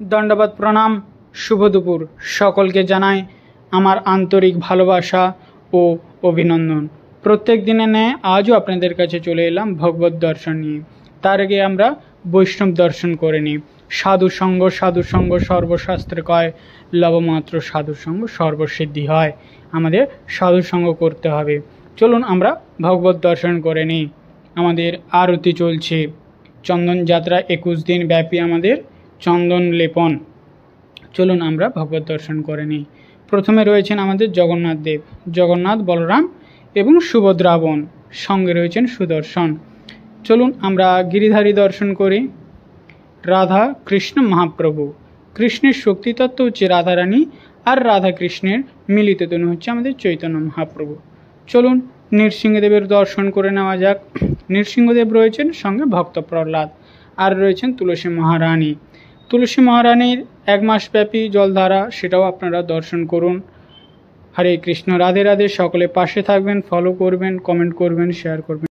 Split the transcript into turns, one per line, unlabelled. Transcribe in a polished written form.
दंडवत प्रणाम शुभ दुपुर सकलके जानाई आमार आंतरिक भालोबासा ओ अभिनंदन। प्रत्येक दिने न्याय आजও আপনাদের কাছে চলে এলাম भगवत दर्शन নিয়ে। তার আগে আমরা বৈষ্ণব দর্শন করে নিই। साधु संग सर्वशास्त्र कय लवमात्र साधु संग सर्वसिद्धि হয়। আমাদের साधु संग করতে হবে। চলুন আমরা भगवत दर्शन করে নিই। আমাদের आरती চলছে। चंदन यात्रा 21 दिन ব্যাপী আমাদের चंदन लेपन। चलुन आमरा भगवत दर्शन करे निई। प्रथमे रयेछेन आमादेर जगन्नाथ देव, जगन्नाथ बलराम एवं सुभद्रा बोन, संगे रयेछेन सुदर्शन। चलुन आमरा गिरिधारी दर्शन करी। राधा कृष्ण महाप्रभु, कृष्णेर शक्ति तत्व हच्छे राधा रानी और राधा कृष्णेर मिलित तनु हच्छे आमादेर चैतन्य महाप्रभु। चलुन नृसिंहदेवेर दर्शन करे नेওয়া যাক। नृसिंहदेव रयेछेन संगे भक्त प्रहलाद और रयेछेन तुलसी महारानी। तुलसी महारानीर एक मास व्यापी जलधारा सेटाও আপনারা दर्शन করুন। हरे कृष्ण। राधे राधे। सकले पाशे থাকবেন, फलो করবেন, कमेंट করবেন, शेयर করবেন।